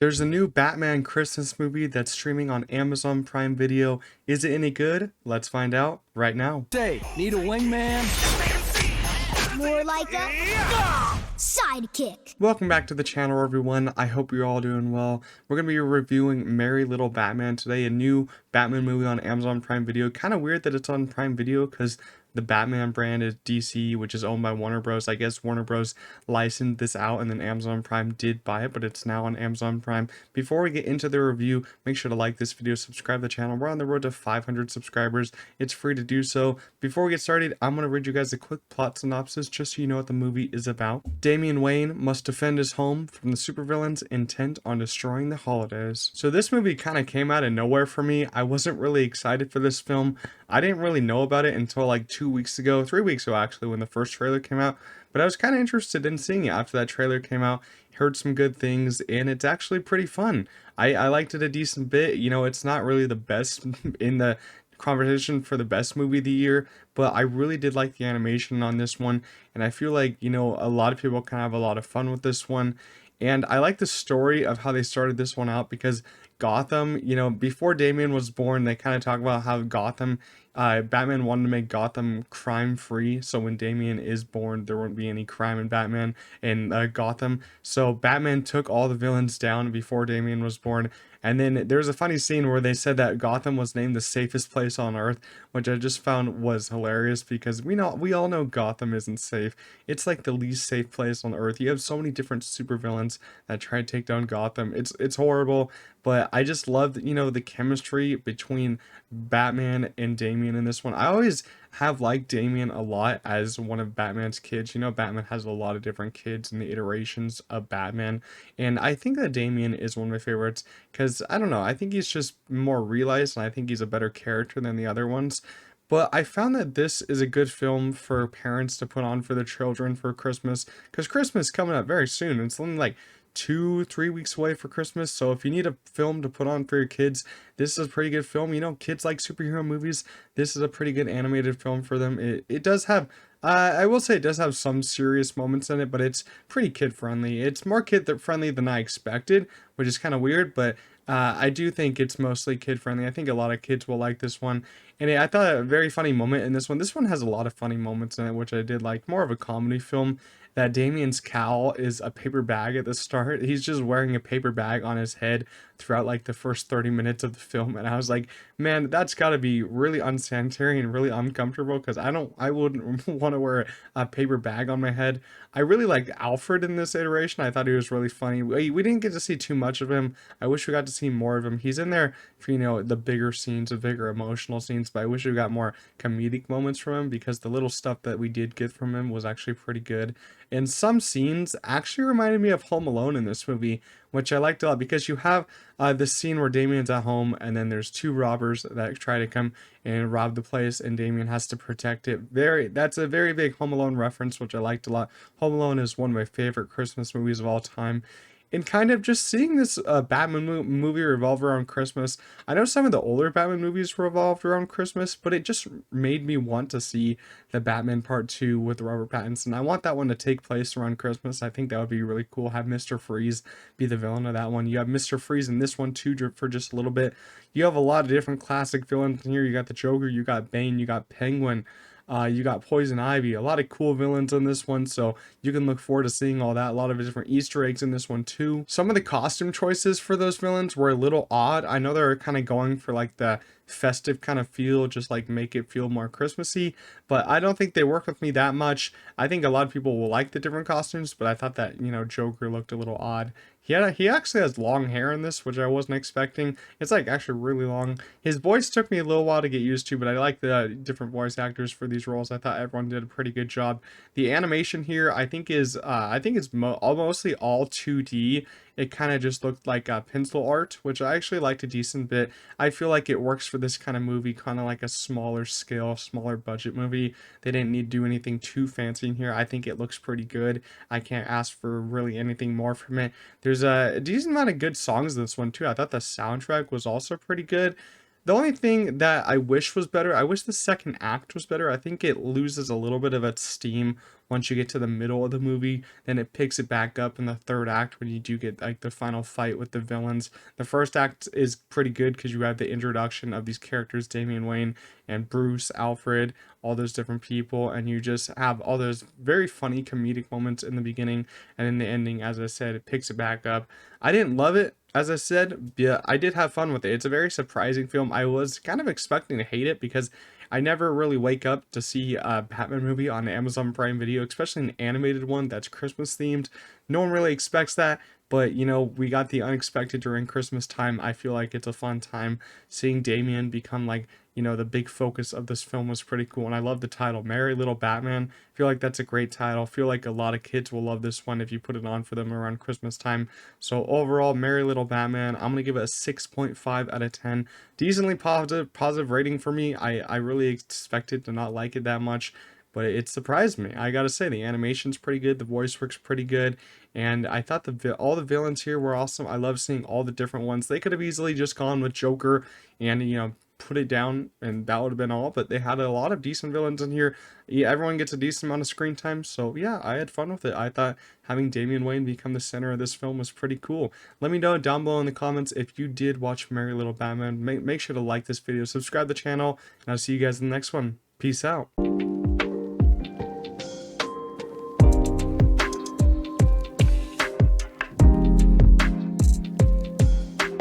There's a new Batman Christmas movie that's streaming on Amazon Prime Video. Is it any good? Let's find out right now. Say, need a wingman? More like a sidekick. Welcome back to the channel, everyone. I hope you're all doing well. We're going to be reviewing Merry Little Batman today, a new Batman movie on Amazon Prime Video. Kind of weird that it's on Prime Video because the Batman brand is DC, which is owned by Warner Bros. I guess Warner Bros. Licensed this out and then Amazon Prime did buy it, but it's now on Amazon Prime. Before we get into the review, make sure to like this video, subscribe to the channel. We're on the road to 500 subscribers. It's free to do so. Before we get started, I'm going to read you guys a quick plot synopsis just so you know what the movie is about. Damian Wayne must defend his home from the supervillains intent on destroying the holidays. So this movie kind of came out of nowhere for me. I wasn't really excited for this film. I didn't really know about it until like 3 weeks ago actually, when the first trailer came out. But I was kind of interested in seeing it after that trailer came out. Heard some good things, and it's actually pretty fun. I liked it a decent bit. You know, it's not really the best in the conversation for the best movie of the year, but I really did like the animation on this one, and I feel like, you know, a lot of people can have a lot of fun with this one. And I like the story of how they started this one out because Gotham, you know, before Damian was born, they kind of talk about how Gotham, Batman wanted to make Gotham crime free. So when Damian is born, there won't be any crime in Batman and Gotham. So Batman took all the villains down before Damian was born. And then there's a funny scene where they said that Gotham was named the safest place on Earth, which I just found was hilarious because we all know Gotham isn't safe. It's like the least safe place on Earth. You have so many different supervillains that try to take down Gotham. It's horrible, but I just love, you know, the chemistry between Batman and Damian in this one. I always have liked Damian a lot as one of Batman's kids. You know, Batman has a lot of different kids and the iterations of Batman, and I think that Damian is one of my favorites because I don't know, I think he's just more realized and I think he's a better character than the other ones. But I found that this is a good film for parents to put on for their children for Christmas, because Christmas is coming up very soon. It's only like 2-3 weeks away for Christmas. So if you need a film to put on for your kids, this is a pretty good film. You know, kids like superhero movies. This is a pretty good animated film for them. It does have, I will say it does have some serious moments in it, but it's pretty kid friendly. It's more kid friendly than I expected, which is kind of weird, but I do think it's mostly kid friendly. I think a lot of kids will like this one. And I thought a very funny moment in this one. This one has a lot of funny moments in it, which I did like. More of a comedy film. That Damian's cowl is a paper bag at the start. He's just wearing a paper bag on his head throughout like the first 30 minutes of the film. And I was like, man, that's got to be really unsanitary and really uncomfortable because I wouldn't want to wear a paper bag on my head. I really liked Alfred in this iteration. I thought he was really funny. We didn't get to see too much of him. I wish we got to see more of him. He's in there for, you know, the bigger scenes, the bigger emotional scenes, but I wish we got more comedic moments from him because the little stuff that we did get from him was actually pretty good. And some scenes actually reminded me of Home Alone in this movie, which I liked a lot because you have this scene where Damian's at home and then there's two robbers that try to come and rob the place and Damian has to protect it. That's a very big Home Alone reference, which I liked a lot. Home Alone is one of my favorite Christmas movies of all time. And kind of just seeing this Batman movie revolve around Christmas. I know some of the older Batman movies revolved around Christmas, but it just made me want to see the Batman Part 2 with Robert Pattinson. I want that one to take place around Christmas. I think that would be really cool. Have Mr. Freeze be the villain of that one. You have Mr. Freeze in this one too for just a little bit. You have a lot of different classic villains in here. You got the Joker, you got Bane, you got Penguin. You got Poison Ivy, a lot of cool villains in this one, so you can look forward to seeing all that. A lot of different Easter eggs in this one too. Some of the costume choices for those villains were a little odd. I know they're kind of going for like the festive kind of feel, just like make it feel more Christmassy, but I don't think they work with me that much. I think a lot of people will like the different costumes, but I thought that, you know, Joker looked a little odd. He actually has long hair in this, which I wasn't expecting. It's like actually really long. His voice took me a little while to get used to, but I like the different voice actors for these roles. I thought everyone did a pretty good job. The animation here, I think is mostly all 2D. It kind of just looked like pencil art, which I actually liked a decent bit. I feel like it works for this kind of movie, kind of like a smaller scale, smaller budget movie. They didn't need to do anything too fancy in here. I think it looks pretty good. I can't ask for really anything more from it. There's a decent amount of good songs in this one too. I thought the soundtrack was also pretty good. The only thing that I wish was better, I wish the second act was better. I think it loses a little bit of its steam once you get to the middle of the movie, then it picks it back up in the third act when you do get like the final fight with the villains. The first act is pretty good because you have the introduction of these characters, Damian Wayne and Bruce, Alfred, all those different people, and you just have all those very funny comedic moments in the beginning, and in the ending, as I said, it picks it back up. I didn't love it, as I said, yeah, I did have fun with it. It's a very surprising film. I was kind of expecting to hate it because I never really wake up to see a Batman movie on Amazon Prime Video, especially an animated one that's Christmas themed. No one really expects that, but you know, we got the unexpected during Christmas time. I feel like it's a fun time seeing Damian become like, you know, the big focus of this film was pretty cool. And I love the title, Merry Little Batman. I feel like that's a great title. I feel like a lot of kids will love this one if you put it on for them around Christmas time. So overall, Merry Little Batman, I'm gonna give it a 6.5 out of 10. Decently positive rating for me. I really expected to not like it that much, but it surprised me. I gotta say, the animation's pretty good, the voice work's pretty good, and I thought all the villains here were awesome. I love seeing all the different ones. They could have easily just gone with Joker and, you know, put it down and that would have been all, but they had a lot of decent villains in here. Yeah, everyone gets a decent amount of screen time, so yeah, I had fun with it. I thought having Damian Wayne become the center of this film was pretty cool. Let me know down below in the comments if you did watch Merry Little Batman. Make sure to like this video, subscribe to the channel, and I'll see you guys in the next one. Peace out.